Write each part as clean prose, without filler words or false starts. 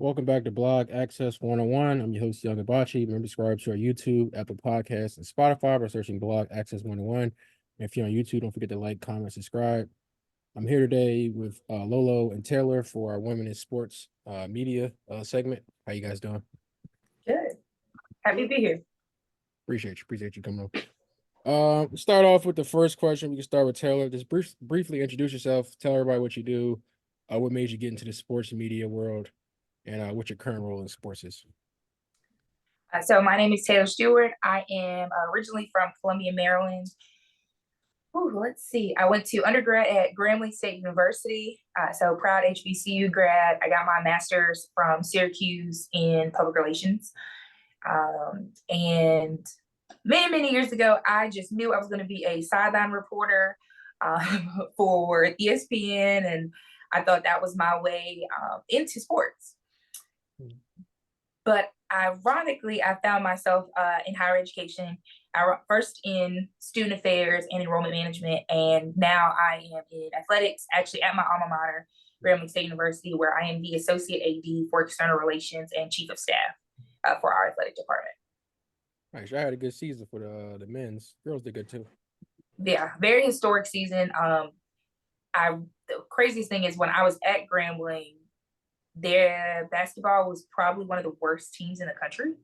Welcome back to Blog Access 101. I'm your host, Young Abachi. Remember, subscribe to our YouTube, Apple Podcasts, and Spotify by searching Blog Access 101. And if you're on YouTube, don't forget to like, comment, subscribe. I'm here today with Lolo and Taylor for our Women in Sports Media segment. How you guys doing? Good. Happy to be here. Appreciate you coming on. Start off with the first question. We can start with Taylor. Just briefly introduce yourself. Tell everybody what you do. What made you get into the sports media world, and what your current role in sports is. So my name is Taylor Stewart. I am originally from Columbia, Maryland. Let's see. I went to undergrad at Grambling State University. So proud HBCU grad. I got my master's from Syracuse in public relations. And many years ago, I just knew I was going to be a sideline reporter for ESPN. And I thought that was my way into sports. But ironically, I found myself in higher education, first in student affairs and enrollment management, and now I am in athletics, actually at my alma mater, Grambling State University, where I am the Associate AD for External Relations and Chief of Staff for our athletic department. Nice. I had a good season for the men's. Girls did good too. Yeah, very historic season. The craziest thing is when I was at Grambling, their basketball was probably one of the worst teams in the country.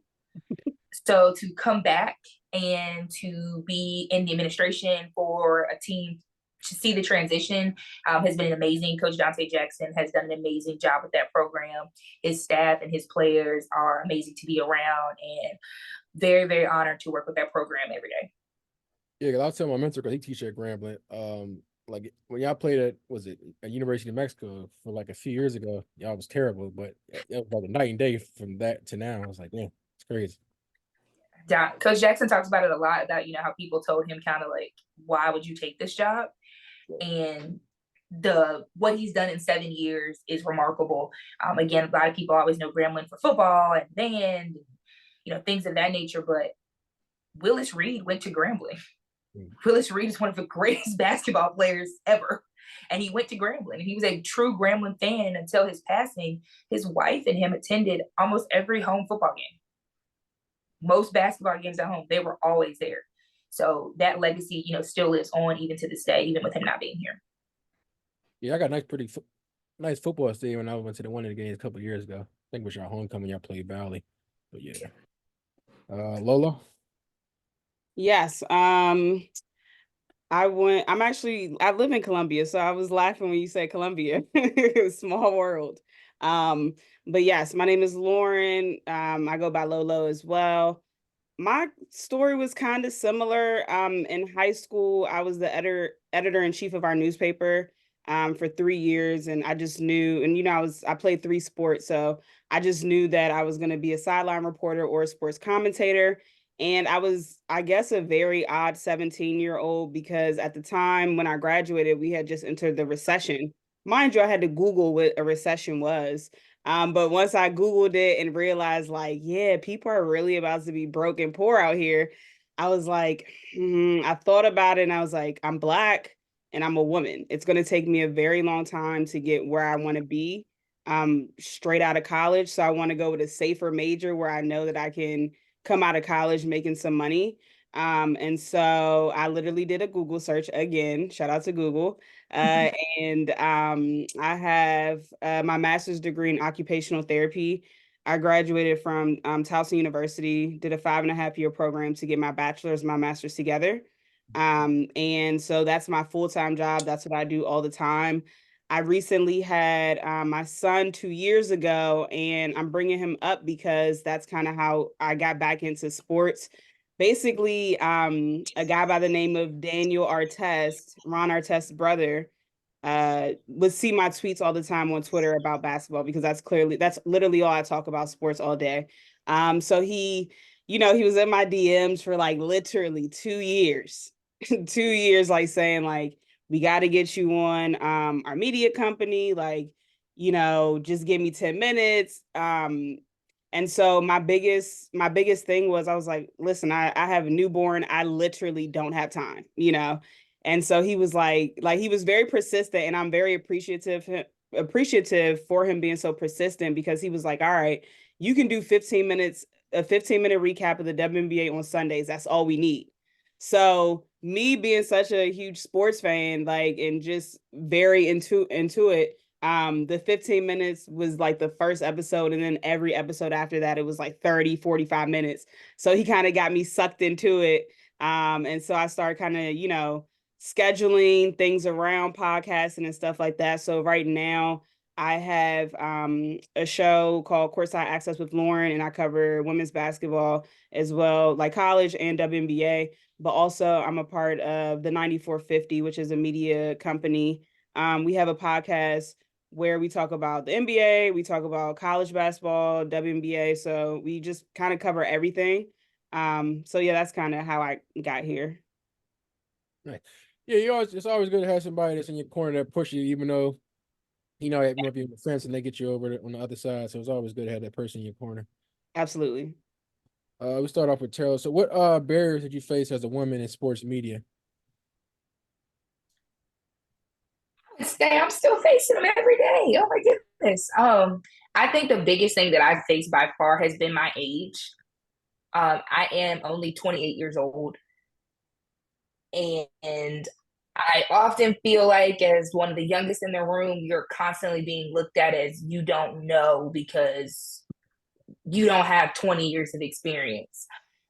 So to come back and to be in the administration for a team, to see the transition has been amazing. Coach Dante Jackson has done an amazing job with that program. His staff and his players are amazing to be around, and very honored to work with that program every day. Yeah, because I was telling my mentor, because he teaches at Grambling, like when y'all played at University of Mexico for like a few years ago, y'all was terrible, but it was like a night and day from that to now. I was like, man, it's crazy. Coach Jackson talks about it a lot, about how people told him kind of like, why would you take this job? And what he's done in 7 years is remarkable. Again, a lot of people always know Grambling for football and band, and, things of that nature, but Willis Reed went to Grambling. Willis Reed is one of the greatest basketball players ever. And he went to Grambling. He was a true Grambling fan until his passing. His wife and him attended almost every home football game. Most basketball games at home, they were always there. So that legacy, still lives on even to this day, even with him not being here. Yeah, I got nice football stadium when I went to the one of the games a couple of years ago. I think it was your homecoming, y'all played Valley. But yeah. Lola? Yes. I live in Columbia, so I was laughing when you said Columbia. Small world. But yes, my name is Lauren. I go by Lolo as well. My story was kind of similar. In high school, I was the editor-in-chief of our newspaper for 3 years, and I just knew, and I played 3 sports, so I just knew that I was going to be a sideline reporter or a sports commentator. And I was, I guess, a very odd 17-year-old, because at the time when I graduated, we had just entered the recession. Mind you, I had to Google what a recession was. But once I Googled it and realized, like, yeah, people are really about to be broke and poor out here, I was like, I thought about it and I was like, I'm Black and I'm a woman. It's going to take me a very long time to get where I want to be straight out of college. So I want to go with a safer major where I know that I can come out of college making some money. And so I literally did a Google search again, shout out to Google. And I have my master's degree in occupational therapy. I graduated from Towson University, did a 5.5-year program to get my bachelor's and my master's together. And so that's my full-time job. That's what I do all the time. I recently had my son 2 years ago, and I'm bringing him up because that's kind of how I got back into sports. Basically, a guy by the name of Daniel Artest, Ron Artest's brother, would see my tweets all the time on Twitter about basketball, because that's literally all I talk about, sports all day. So he was in my DMs for like literally 2 years, 2 years, like saying like, we got to get you on our media company, like, just give me 10 minutes. And so my biggest thing was, I was like, listen, I have a newborn. I literally don't have time, And so he was like he was very persistent, and I'm very appreciative appreciative for him being so persistent, because he was like, all right, you can do 15 minutes, a 15-minute recap of the WNBA on Sundays. That's all we need. So me being such a huge sports fan, like, and just very into it, the 15 minutes was like the first episode, and then every episode after that it was like 30-45 minutes. So he kind of got me sucked into it. And so I started kind of, scheduling things around podcasting and stuff like that. So right now I have a show called Courtside Access with Lauren, and I cover women's basketball as well, like college and WNBA. But also I'm a part of the 9450, which is a media company. We have a podcast where we talk about the NBA, we talk about college basketball, WNBA. So we just kind of cover everything. So yeah, that's kind of how I got here. Right. Yeah, it's always good to have somebody that's in your corner that push you, even though it might be on the fence and they get you over on the other side. So it's always good to have that person in your corner. Absolutely. We start off with Taylor. So what barriers did you face as a woman in sports media? I'm still facing them every day. Oh my goodness. I think the biggest thing that I've faced by far has been my age. I am only 28 years old, and I often feel like, as one of the youngest in the room, you're constantly being looked at as you don't know because you don't have 20 years of experience.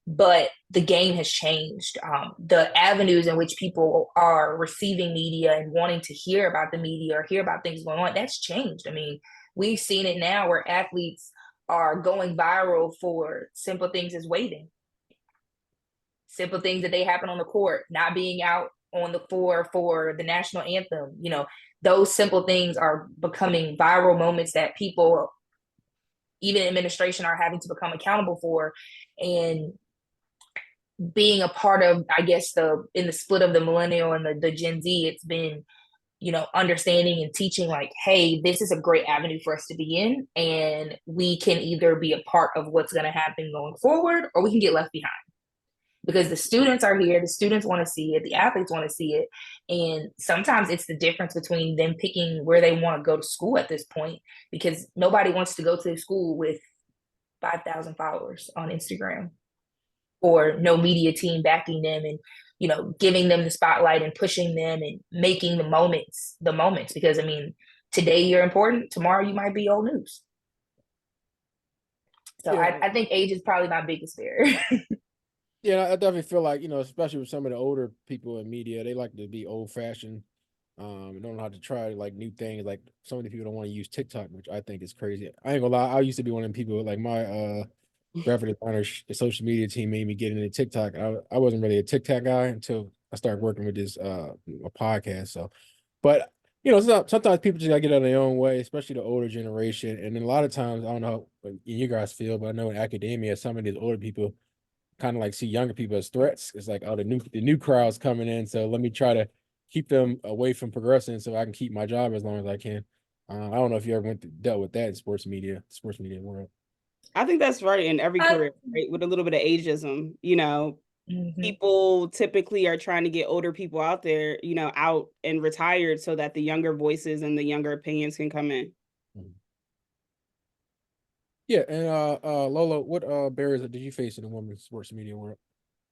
But the game has changed. The avenues in which people are receiving media and wanting to hear about the media or hear about things going on, that's changed. I mean, we've seen it now where athletes are going viral for simple things as waiting, simple things that they happen on the court, not being out on the floor for the national anthem. Those simple things are becoming viral moments that people, even administration, are having to become accountable for. And being a part of, I guess, in the split of the millennial and the Gen Z, it's been, understanding and teaching, like, hey, this is a great avenue for us to be in, and we can either be a part of what's going to happen going forward, or we can get left behind. Because the students are here, the students want to see it, the athletes want to see it. And sometimes it's the difference between them picking where they want to go to school at this point, because nobody wants to go to school with 5,000 followers on Instagram, or no media team backing them and giving them the spotlight and pushing them and making the moments. Because I mean, today you're important, tomorrow you might be old news. So Yeah. I think age is probably my biggest barrier. Yeah, I definitely feel like, especially with some of the older people in media, they like to be old fashioned. And don't know how to try like new things. Like, so many people don't want to use TikTok, which I think is crazy. I ain't gonna lie, I used to be one of them people. Like, my graphic designer, the social media team made me get into TikTok. I wasn't really a TikTok guy until I started working with this a podcast. So, but sometimes people just gotta get out of their own way, especially the older generation. And then a lot of times, I don't know how you guys feel, but I know in academia, some of these older people kind of like see younger people as threats. It's like, oh, the new crowd's coming in, so let me try to keep them away from progressing so I can keep my job as long as I can. I don't know if you ever dealt with that in sports media world. I think that's right in every career, right? With a little bit of ageism, Mm-hmm. people typically are trying to get older people out there, out and retired, so that the younger voices and the younger opinions can come in. Mm-hmm. Yeah, and Lolo, what barriers did you face in the women's sports media world?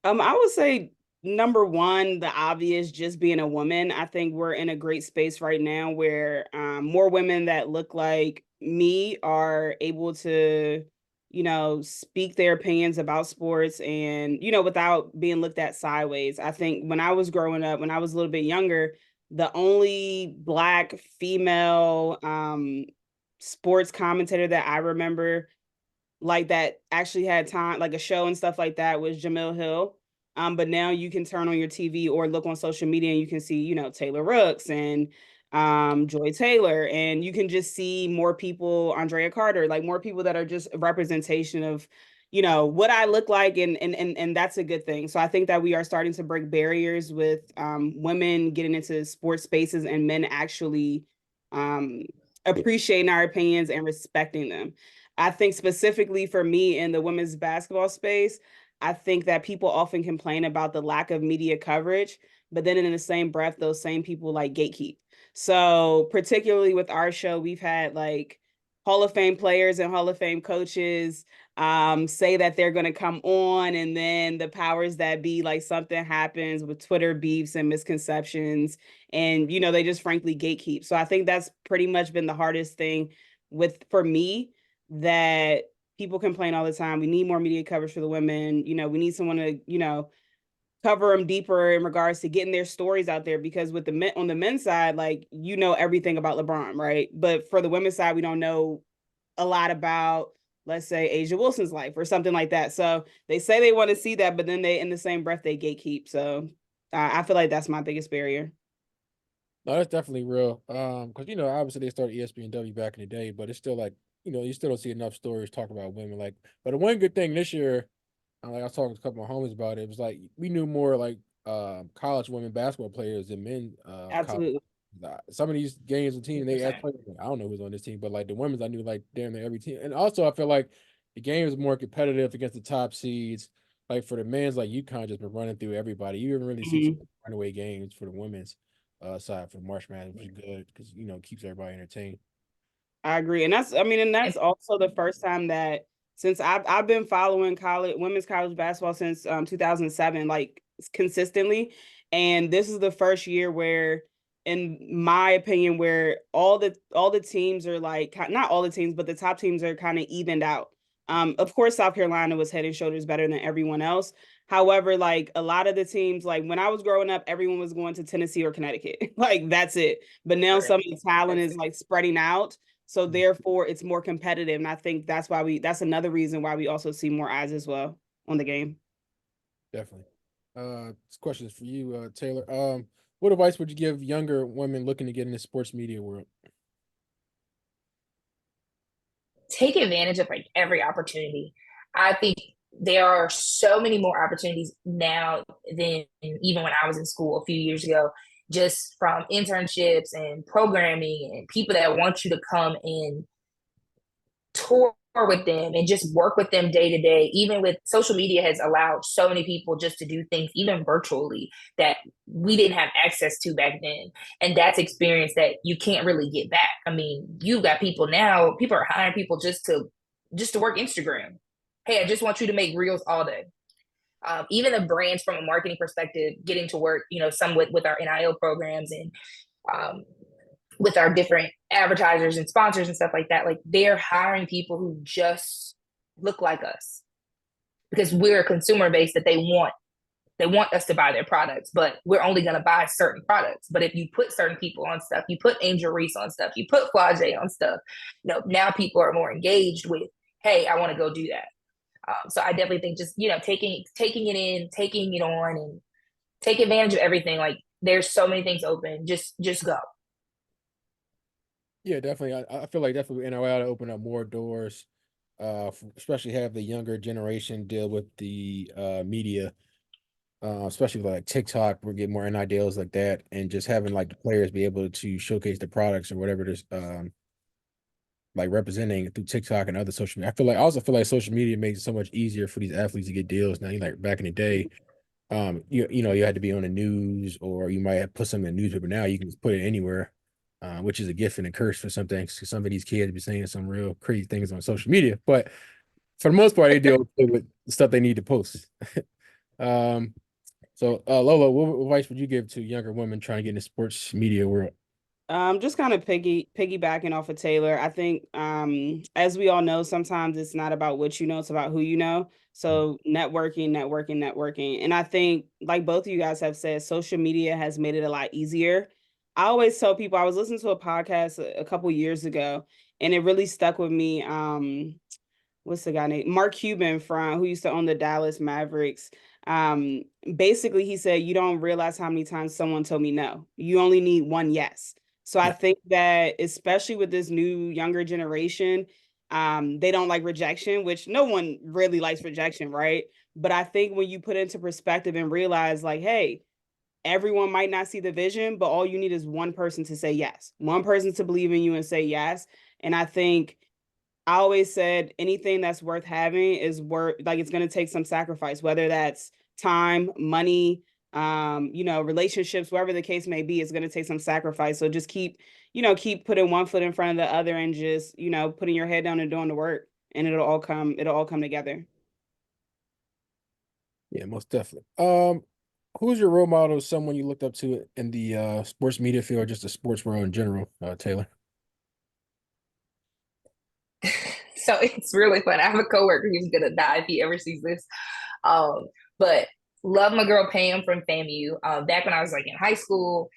I would say number one, the obvious, just being a woman. I think we're in a great space right now where more women that look like me are able to, speak their opinions about sports and, without being looked at sideways. I think when I was growing up, when I was a little bit younger, the only Black female sports commentator that I remember, like, that actually had time, like a show and stuff like that, was Jamil Hill. But now you can turn on your TV or look on social media and you can see, Taylor Rooks and Joy Taylor, and you can just see more people, Andrea Carter, like more people that are just a representation of, what I look like, and that's a good thing. So I think that we are starting to break barriers with women getting into sports spaces and men actually appreciating our opinions and respecting them. I think specifically for me in the women's basketball space, I think that people often complain about the lack of media coverage, but then in the same breath, those same people like gatekeep. So particularly with our show, we've had like Hall of Fame players and Hall of Fame coaches say that they're going to come on, and then the powers that be, like something happens with Twitter beefs and misconceptions, and they just frankly gatekeep. So I think that's pretty much been the hardest thing for me, that people complain all the time. We need more media coverage for the women. We need someone to cover them deeper in regards to getting their stories out there, because with the men on the men's side, like everything about LeBron, right? But for the women's side, we don't know a lot about, let's say, Asia Wilson's life or something like that. So they say they want to see that, but then they, in the same breath, they gatekeep. So I feel like that's my biggest barrier. No, that's definitely real. Because obviously they started ESPNW back in the day, but it's still like, you still don't see enough stories talk about women. Like, but the one good thing this year, like I was talking to a couple of homies about it, it was like we knew more like college women basketball players than men college. Absolutely. Some of these games and teams they asked 100%. players, like, I don't know who's on this team, but like the women's I knew like damn near every team. And also I feel like the game is more competitive against the top seeds. Like for the men's, like UConn just been running through everybody. You haven't really seen some runaway games for the women's side for March Madness, which is good because keeps everybody entertained. I agree. And that's also the first time that, since I've been following women's college basketball since 2007, like consistently. And this is the first year where, in my opinion, where all the teams are like, not all the teams, but the top teams are kind of evened out. Of course, South Carolina was head and shoulders better than everyone else. However, like a lot of the teams, like when I was growing up, everyone was going to Tennessee or Connecticut. Like that's it. But now some of the talent is like spreading out. So therefore it's more competitive. And I think that's another reason why we also see more eyes as well on the game. Definitely. This question is for you, Taylor. What advice would you give younger women looking to get in the sports media world? Take advantage of like every opportunity. I think there are so many more opportunities now than even when I was in school a few years ago, just from internships and programming and people that want you to come and tour with them and just work with them day to day. Even with social media has allowed so many people just to do things even virtually that we didn't have access to back then. And that's experience that you can't really get back. I mean, you've got people now, people are hiring people just to work Instagram. Hey, I just want you to make reels all day. Even the brands from a marketing perspective, getting to work, some with our NIL programs and um, with our different advertisers and sponsors and stuff like that, like they're hiring people who just look like us because we're a consumer base that they want us to buy their products, but we're only going to buy certain products. But if you put certain people on stuff, you put Angel Reese on stuff, you put Flage on stuff, now people are more engaged with, hey, I want to go do that. So I definitely think just taking it in, taking it on, and take advantage of everything. Like there's so many things open. Just go. Yeah, definitely. I feel like definitely NIL to open up more doors, especially have the younger generation deal with the media, especially like TikTok. We're getting more NIL deals like that, and just having like the players be able to showcase the products or whatever there's like representing through TikTok and other social media. I also feel like social media makes it so much easier for these athletes to get deals now. Like back in the day, you had to be on the news or you might have put something in the newspaper. Now you can just put it anywhere, which is a gift and a curse for some things. Some of these kids be saying some real crazy things on social media, but for the most part, they deal with the stuff they need to post. um, so Lola, what advice would you give to younger women trying to get in the sports media world? Just kind of piggybacking off of Taylor. I think as we all know, sometimes it's not about what you know, it's about who you know. So networking. And I think, like both of you guys have said, social media has made it a lot easier. I always tell people, I was listening to a podcast a couple years ago, and it really stuck with me. What's the guy named Mark Cuban, from who used to own the Dallas Mavericks. Um, Basically he said, you don't realize how many times someone told me no. You only need one yes. So I Yeah, think that, especially with this new younger generation, they don't like rejection, which no one really likes rejection, right? But I think when you put it into perspective and realize, like, hey, everyone might not see the vision, but all you need is one person to say yes, one person to believe in you and say yes. And I think I always said anything that's worth having is worth, like, it's going to take some sacrifice, whether that's time, money, relationships, whatever the case may be, it's going to take some sacrifice. So just keep putting one foot in front of the other and just, putting your head down and doing the work, and it'll all come together. Yeah, most definitely. Who's your role model? Someone you looked up to in the sports media field, or just the sports world in general, Taylor? So it's really fun. I have a coworker who's gonna die if he ever sees this. But love my girl Pam from FAMU. Back when I was like in high school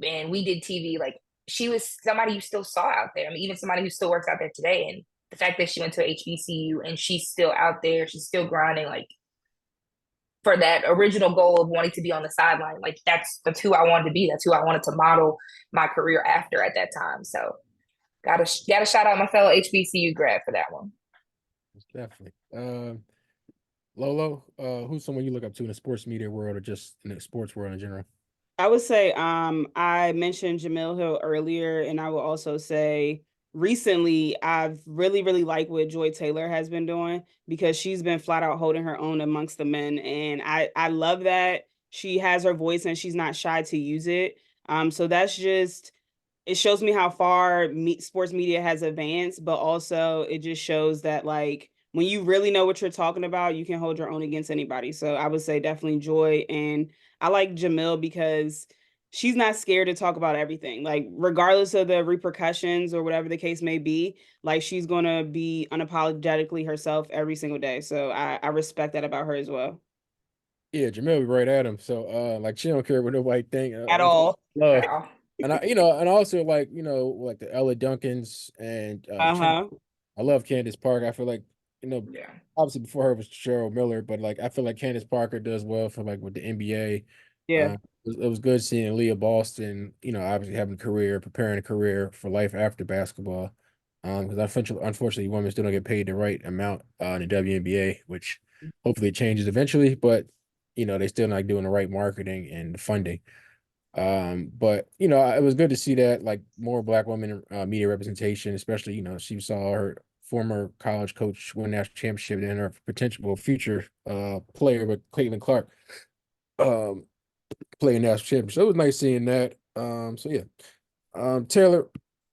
and we did TV, like she was somebody you still saw out there. I mean, even somebody who still works out there today. And the fact that she went to HBCU and she's still out there, she's still grinding, like for that original goal of wanting to be on the sideline. Like that's who I wanted to be. That's who I wanted to model my career after at that time. So gotta shout out my fellow HBCU grad for that one. Most definitely. Lolo, who's someone you look up to in the sports media world, or just in the sports world in general? I would say I mentioned Jamil Hill earlier, and I will also say recently I've really, really liked what Joy Taylor has been doing, because she's been flat out holding her own amongst the men. And I love that she has her voice and she's not shy to use it. So that's just, it shows me how far sports media has advanced, but also it just shows that, like, when you really know what you're talking about, you can hold your own against anybody. So I would say definitely Joy. And I like Jamil because she's not scared to talk about everything. Like, regardless of the repercussions or whatever the case may be, like, she's going to be unapologetically herself every single day. So I respect that about her as well. Yeah, Jamil be right at him. So like she don't care what nobody think, At which I all. love. Wow. And and also like, like the Ella Duncans and Uh-huh. I love Candace Parker. I feel like, Yeah. obviously before her was Cheryl Miller, but like I feel like Candace Parker does well for like with the NBA. Yeah. It was good seeing Leah Boston, obviously having a career, preparing a career for life after basketball. Because unfortunately, women still don't get paid the right amount in the WNBA, which hopefully changes eventually. But they still not doing the right marketing and the funding. But it was good to see that like more Black women media representation, especially she saw her former college coach win national championship and her potential future player, but Caitlin Clark playing national championship. So it was nice seeing that. So yeah, Taylor,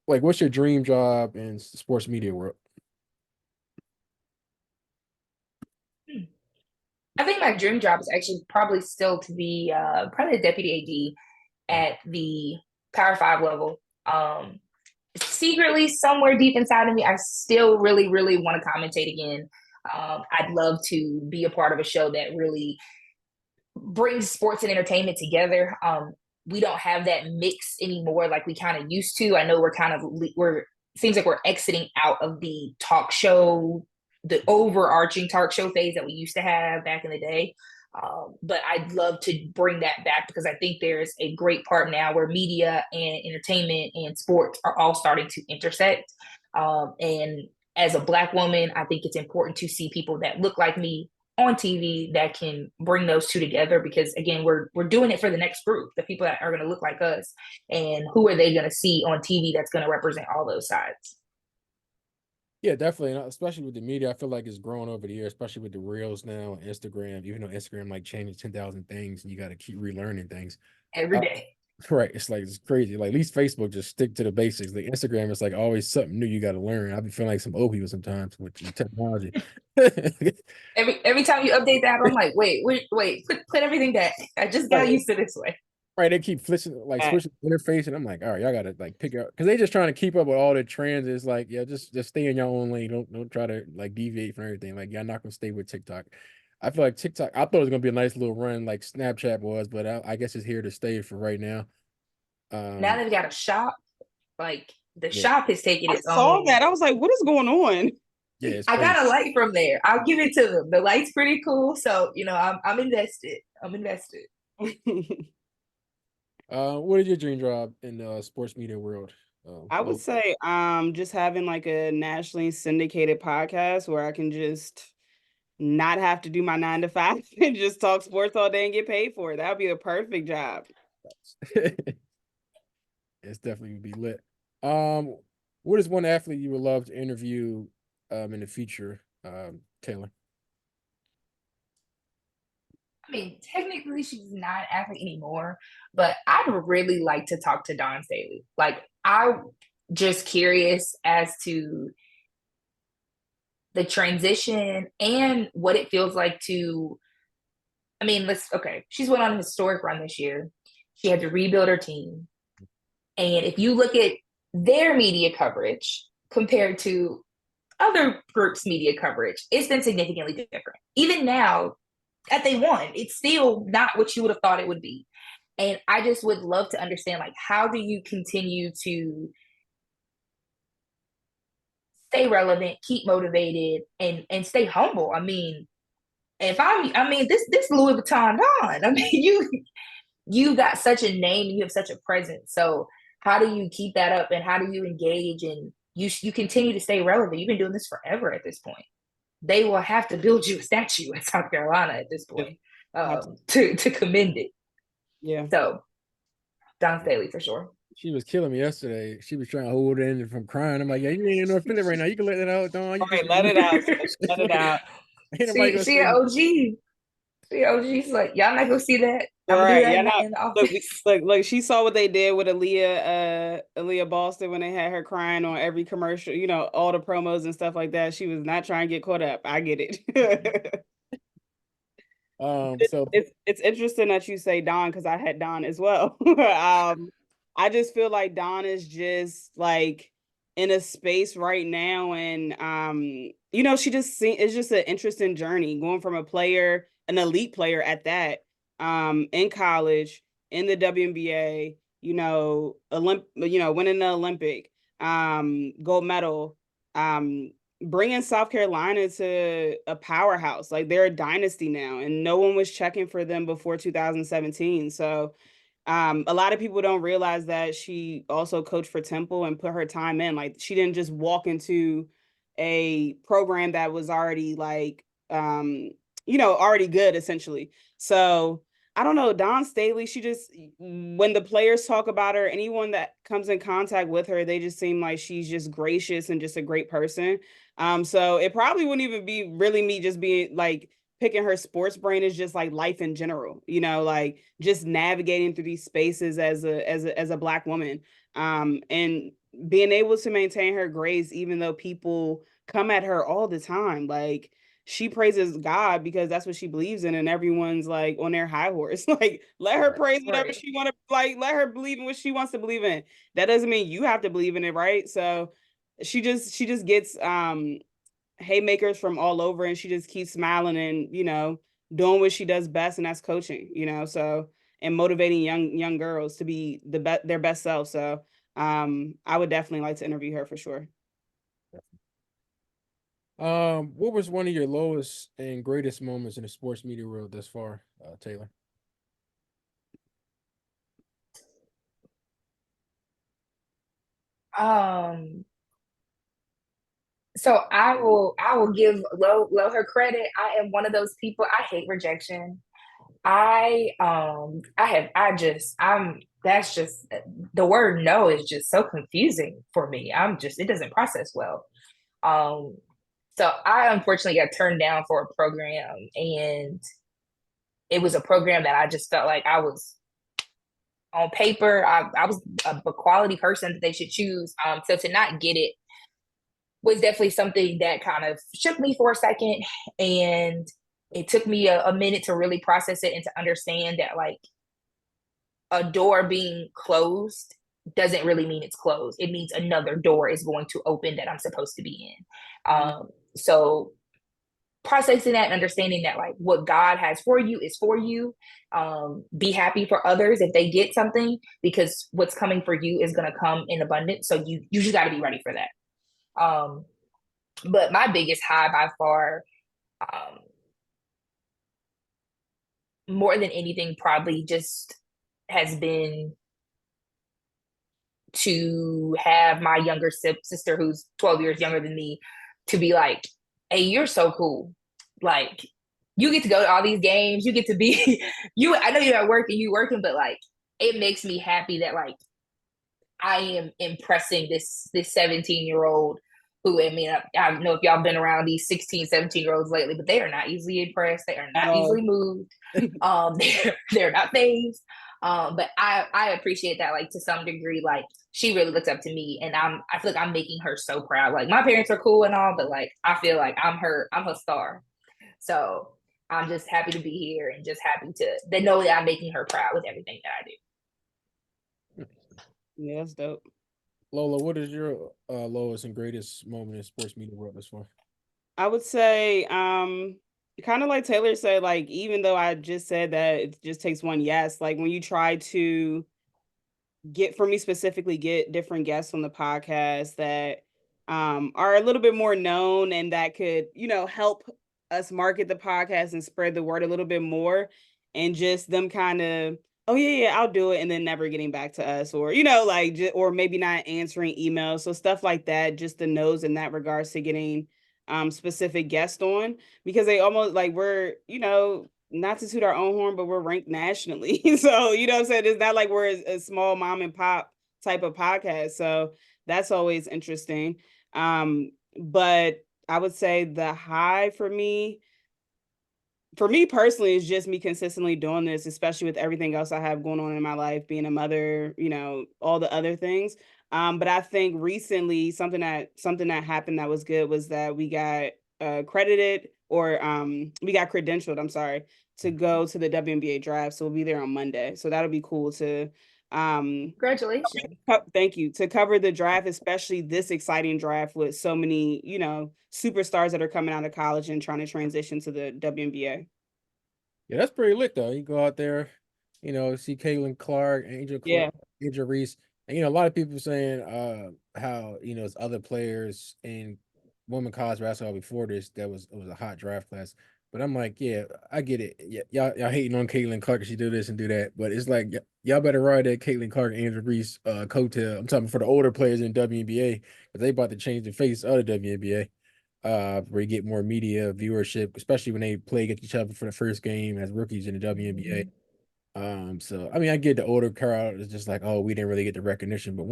like, what's your dream job in sports media world? I think my dream job is actually probably still to be probably a deputy AD at the Power Five level. Secretly, somewhere deep inside of me, I still really, really want to commentate again. I'd love to be a part of a show that really brings sports and entertainment together. We don't have that mix anymore like we kind of used to. I know we're seems like we're exiting out of the talk show, the overarching talk show phase that we used to have back in the day. But I'd love to bring that back because I think there's a great part now where media and entertainment and sports are all starting to intersect. And as a Black woman, I think it's important to see people that look like me on TV that can bring those two together because again, we're doing it for the next group, the people that are going to look like us, and who are they going to see on TV that's going to represent all those sides. Yeah, definitely. And especially with the media, I feel like it's grown over the years, especially with the reels now, Instagram. Even though Instagram like changes 10,000 things, and you got to keep relearning things. Every Uh, day. right? It's like it's crazy. Like at least Facebook just stick to the basics. Like Instagram is like always something new you got to learn. I be feeling like some old people sometimes with the technology. Every time you update that, I'm like, wait, put everything back. I just got Right. used to this way. Right, they keep switching the interface, and I'm like, all right, y'all gotta like pick out because they just trying to keep up with all the trends. It's like, yeah, just stay in your own lane. Don't try to like deviate from everything. Like, y'all not gonna stay with TikTok. I feel like TikTok. I thought it was gonna be a nice little run, like Snapchat was, but I guess it's here to stay for right now. Now Um, they've got a shop, like the yeah, shop has taken I its saw own. that. I was like, what is going on? yeah, it's I crazy. got a light from there. I'll give it to them. The light's pretty cool. So, I'm invested. I'm invested. What is your dream job in the sports media world? I would say just having like a nationally syndicated podcast where I can just not have to do my 9 to 5 and just talk sports all day and get paid for it. That would be a perfect job. It's definitely would be lit. Um, what is one athlete you would love to interview in the future, Taylor? I mean, technically she's not an athlete anymore, but I'd really like to talk to Dawn Staley. Like, I'm just curious as to the transition and what it feels like to, I mean, she's went on a historic run this year. She had to rebuild her team. And if you look at their media coverage compared to other groups' media coverage, it's been significantly different. Even now that they won, it's still not what you would have thought it would be. And I just would love to understand, like, how do you continue to stay relevant, keep motivated, and stay humble? I mean, this Louis Vuitton Don. I mean, you got such a name, you have such a presence. So how do you keep that up, and how do you engage, and you continue to stay relevant? You've been doing this forever at this point. They will have to build you a statue in South Carolina at this point, to commend it. Yeah. So Don Staley for sure. She was killing me yesterday. She was trying to hold it in from crying. I'm like, yeah, you ain't in North Philly right now. You can let that out, Dawn. You Okay, let it out. Let it out. Ain't nobody gonna She an OG. She OG. She's like, y'all not gonna see that. I'm gonna do that in the office. Look, she saw what they did with Aaliyah Boston when they had her crying on every commercial, all the promos and stuff like that. She was not trying to get caught up. I get it. So it's interesting that you say Dawn, because I had Dawn as well. I just feel like Dawn is just like in a space right now, and she it's just an interesting journey going from an elite player at that, in college, in the WNBA, winning the Olympic, gold medal, bringing South Carolina to a powerhouse. Like, they're a dynasty now, and no one was checking for them before 2017. So a lot of people don't realize that she also coached for Temple and put her time in. Like, she didn't just walk into a program that was already like, already good, essentially. So I don't know, Dawn Staley, she just, when the players talk about her, anyone that comes in contact with her, they just seem like she's just gracious and just a great person. So it probably wouldn't even be really me just being like picking her sports brain, is just like life in general, like just navigating through these spaces as a Black woman, and being able to maintain her grace, even though people come at her all the time. Like, she praises God because that's what she believes in, and everyone's like on their high horse. Like, let her praise whatever she want to, like, let her believe in what she wants to believe in. That doesn't mean you have to believe in it, right? So she just gets haymakers from all over, and she just keeps smiling and doing what she does best, and that's coaching. So, and motivating young girls to be their best self. So I would definitely like to interview her for sure. What was one of your lowest and greatest moments in the sports media world thus far, Taylor? So I will give Lo her credit. I am one of those people. I hate rejection. That's just, the word no is just so confusing for me. It doesn't process well. So I unfortunately got turned down for a program, and it was a program that I just felt like I was, on paper, I was a quality person that they should choose. So to not get it was definitely something that kind of shook me for a second. And it took me a minute to really process it and to understand that, like, a door being closed doesn't really mean it's closed. It means another door is going to open that I'm supposed to be in. So processing that and understanding that, like, what God has for you is for you. Be happy for others if they get something, because what's coming for you is going to come in abundance. So you just got to be ready for that. But my biggest high by far, more than anything, probably just has been to have my younger sister, who's 12 years younger than me, to be like, hey, you're so cool. Like, you get to go to all these games. You get to be, I know you're at work and you working, but like, it makes me happy that, like, I am impressing this 17-year-old who, I mean, I don't know if y'all been around these 16, 17-year-olds lately, but they are not easily impressed. They are not No. easily moved. They're not things. But I appreciate that, like, to some degree, like, she really looks up to me, and I feel like I'm making her so proud. Like, my parents are cool and all, but like, I feel like I'm her star. So I'm just happy to be here and just happy to know that I'm making her proud with everything that I do. Yeah, that's dope. Lola, what is your lowest and greatest moment in sports media world thus far? I would say, kind of like Taylor said, like, even though I just said that it just takes one yes, like when you try to for me specifically, get different guests on the podcast that are a little bit more known and that could, help us market the podcast and spread the word a little bit more, and just them kind of, oh yeah, I'll do it, and then never getting back to us, or like or maybe not answering emails, so stuff like that, just the nose in that regards to getting specific guests on, because they almost like we're, not to toot our own horn, but we're ranked nationally. So, what I'm saying? It's not like we're a small mom and pop type of podcast. So that's always interesting. But I would say the high for me personally, is just me consistently doing this, especially with everything else I have going on in my life, being a mother, all the other things. But I think recently something that happened that was good was that we got credited, or we got credentialed, I'm sorry, to go to the WNBA draft. So we'll be there on Monday. So that'll be cool to Congratulations. thank you, to cover the draft, especially this exciting draft with so many, superstars that are coming out of college and trying to transition to the WNBA. Yeah, that's pretty lit though. You go out there, see Caitlin Clark, Yeah. Angel Reese, and a lot of people saying how it's other players in women college basketball before this that it was a hot draft class. But I'm like, yeah, I get it. Yeah, y'all hating on Caitlin Clark, she do this and do that, but it's like y'all better ride that Caitlin Clark, Angel Reese coattail. I'm talking for the older players in WNBA, because they about to change the face of the WNBA. Where you get more media viewership, especially when they play against each other for the first game as rookies in the WNBA. So I mean, I get the older crowd is just like, oh, we didn't really get the recognition, but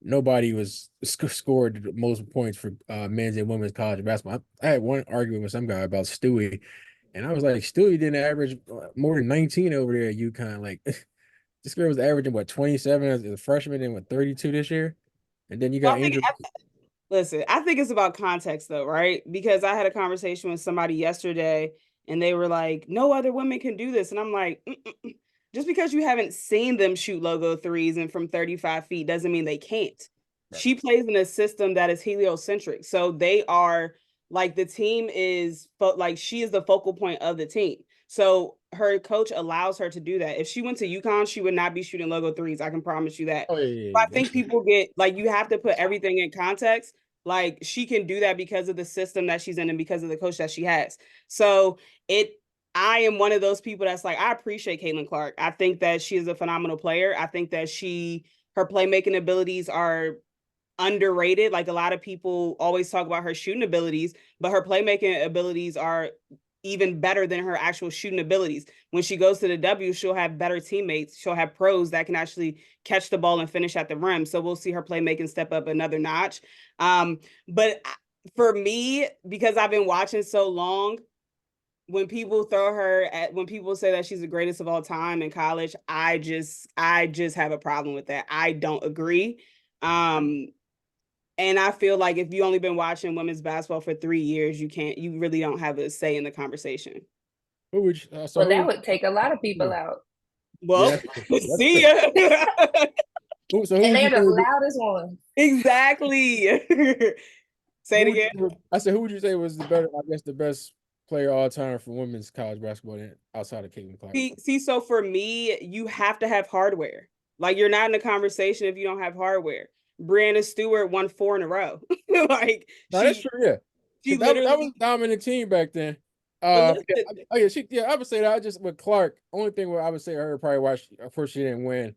nobody was scored the most points for men's and women's college basketball. I had one argument with some guy about Stewie, and I was like, Stewie didn't average more than 19 over there at UConn. Like, this girl was averaging what, 27 as a freshman, and what, 32 this year, and then you Well, got I think Andrew. Listen, I think it's about context though, right? Because I had a conversation with somebody yesterday and they were like, no other women can do this. And I'm like, just because you haven't seen them shoot logo threes and from 35 feet doesn't mean they can't. Right. She plays in a system that is heliocentric. So they are like, the team is like, she is the focal point of the team. So her coach allows her to do that. If she went to UConn, she would not be shooting logo threes. I can promise you that. Oh yeah, I think people get like, you have to put everything in context. Like, she can do that because of the system that she's in and because of the coach that she has. So I am one of those people that's like, I appreciate Caitlin Clark. I think that she is a phenomenal player. I think that her playmaking abilities are underrated. Like, a lot of people always talk about her shooting abilities, but her playmaking abilities are even better than her actual shooting abilities. When she goes to the W, she'll have better teammates. She'll have pros that can actually catch the ball and finish at the rim. So we'll see her playmaking step up another notch. But for me, because I've been watching so long, when people when people say that she's the greatest of all time in college, I just have a problem with that. I don't agree. And I feel like if you only been watching women's basketball for 3 years, you really don't have a say in the conversation. Who would Well, that would take a lot of people out. Well, yeah, see ya. So who And would you they're the say? loudest ones. Exactly. Say it again. I said, who would you say was the better? I guess the best player all time for women's college basketball outside of Caitlin Clark. So for me, you have to have hardware. Like, you're not in a conversation if you don't have hardware. Brianna Stewart won 4 in a row. Like, No, that's true. Yeah, she that was literally. a dominant team back then. But I would say that. I just with Clark. Only thing where I would say her probably why of course she didn't win.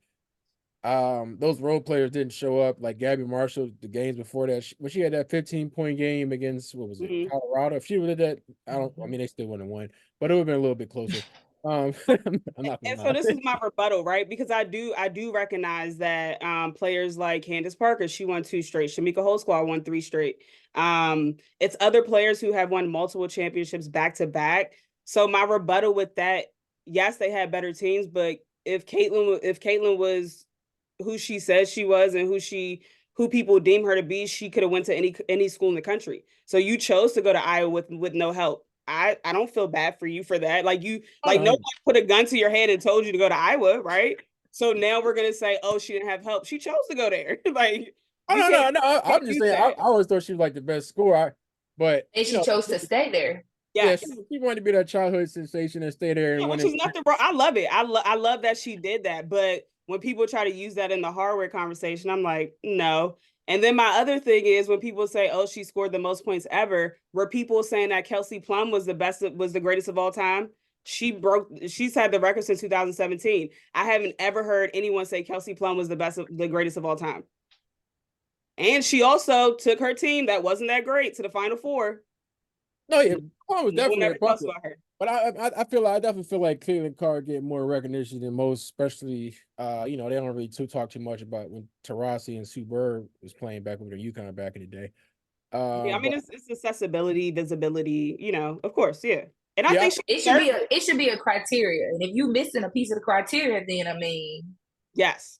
Those role players didn't show up. Like Gabby Marshall, the games before that, when she had that 15-point game against what was it, Colorado. If she would have that, I mean they still wouldn't have won, but it would have been a little bit closer. I'm not gonna And so lie. this is my rebuttal, right? Because I do recognize that players like Candace Parker, she won 2 straight. Shamika Holsclaw won 3 straight. It's other players who have won multiple championships back to back. So my rebuttal with that, yes, they had better teams, but if Caitlin was who she says she was and who people deem her to be, she could have went to any school in the country. So you chose to go to Iowa with no help. I don't feel bad for you for that. Like Oh, no, no one put a gun to your head and told you to go to Iowa, right? So now we're gonna say, oh, she didn't have help. She chose to go there. Like oh, we no, can't no, no. I'm just use saying. I that. always thought she was like the best scorer. But And she chose to stay there. yeah, Yes. she wanted to be that childhood sensation and stay there and Yeah, win which it. is nothing wrong. I love it. I love that she did that. But when people try to use that in the hardware conversation, I'm like, no. And then my other thing is when people say, oh, she scored the most points ever, were people saying that Kelsey Plum was the greatest of all time? She's had the record since 2017. I haven't ever heard anyone say Kelsey Plum was the greatest of all time. And she also took her team that wasn't that great to the Final Four. No, yeah, Plum was No one definitely ever a talks bucket. about her. But I definitely feel like Caitlin Carr get more recognition than most, especially they don't really talk too much about when Taurasi and Sue Bird was playing back with their UConn back in the day. Yeah, I mean But it's accessibility, visibility, of course, yeah. And I yeah, think she It should be a criteria. And if you missing a piece of the criteria, then I mean, yes.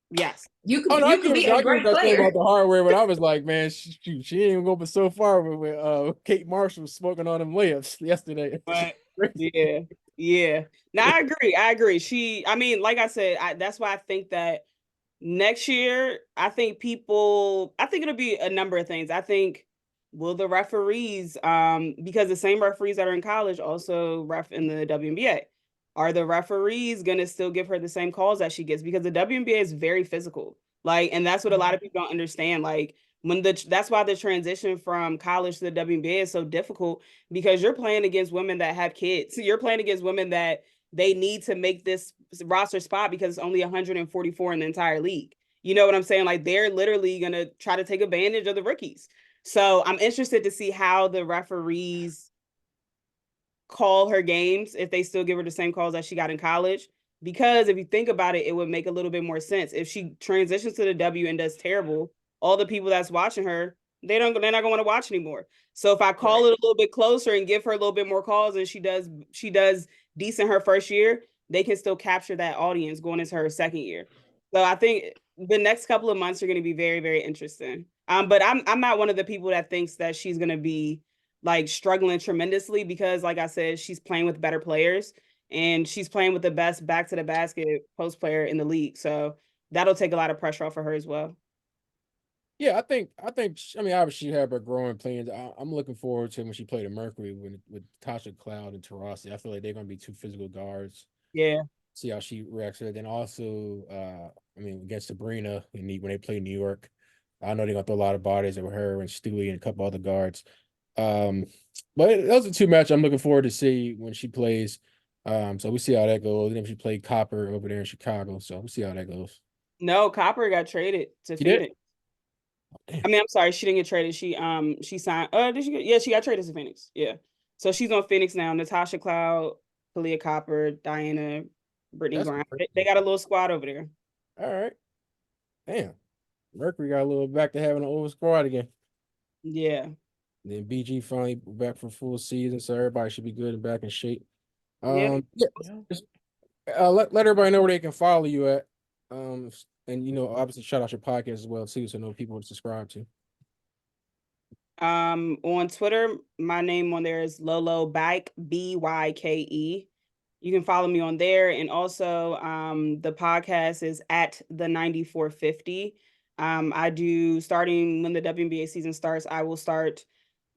Yes. you oh could no, you could be I a get what great you're saying about player. the hardware, but I was like, man, she ain't even go but so far with Kate Marshall smoking on them layups yesterday. But yeah. Yeah. No, I agree. I mean, like I said, that's why I think that next year, I think it'll be a number of things. I think will the referees, because the same referees that are in college also ref in the WNBA, are the referees gonna still give her the same calls that she gets? Because the WNBA is very physical. Like, and that's what a lot of people don't understand. Like that's why the transition from college to the WNBA is so difficult because you're playing against women that have kids. You're playing against women that they need to make this roster spot because it's only 144 in the entire league. You know what I'm saying? Like they're literally going to try to take advantage of the rookies. So I'm interested to see how the referees call her games if they still give her the same calls that she got in college. Because if you think about it, it would make a little bit more sense. If she transitions to the W and does terrible, all the people that's watching her, they're not gonna want to watch anymore. So if I call it a little bit closer and give her a little bit more calls and she does decent her first year, they can still capture that audience going into her second year. So I think the next couple of months are going to be very, very interesting. But I'm not one of the people that thinks that she's going to be like struggling tremendously because, like I said, she's playing with better players and she's playing with the best back to the basket post player in the league. So that'll take a lot of pressure off of her as well. Yeah, I mean, obviously, she had her growing plans. I'm looking forward to when she played at Mercury with Tasha Cloud and Taurasi. I feel like they're going to be two physical guards. Yeah. See how she reacts to it. Then also, I mean, against Sabrina when they play New York, I know they're going to throw a lot of bodies with her and Stewie and a couple other guards. But those are two matches I'm looking forward to see when she plays. So we see how that goes. And then she played Copper over there in Chicago. So we'll see how that goes. No, Copper got traded to She did? Phoenix. I mean, I'm sorry, she didn't get traded. She signed. Yeah, she got traded to Phoenix. Yeah, so she's on Phoenix now. Natasha Cloud, Kalia Copper, Diana, Brittany That's Grant. great. They got a little squad over there. All right. Damn. Mercury got a little back to having an old squad again. Yeah. Then BG finally back for full season, so everybody should be good and back in shape. Yeah. Yeah. Just, let everybody know where they can follow you at. And obviously shout out your podcast as well too, so know people to subscribe to. On Twitter, my name on there is Lolo Bike, BYKE. You can follow me on there. And also the podcast is at the 9450. I do starting when the WNBA season starts, I will start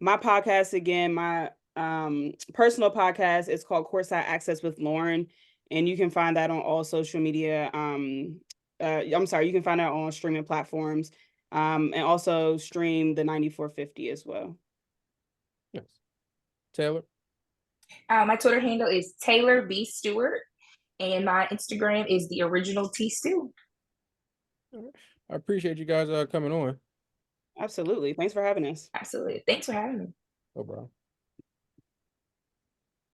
my podcast again. My personal podcast is called Courtside Access with Lauren. And you can find that on all social media. I'm sorry, you can find that on streaming platforms. And also stream the 9450 as well. Yes. Taylor. My Twitter handle is Taylor B Stewart, and my Instagram is the original T Stew. I appreciate you guys coming on. Absolutely. Thanks for having us. Absolutely. Thanks for having me. No problem.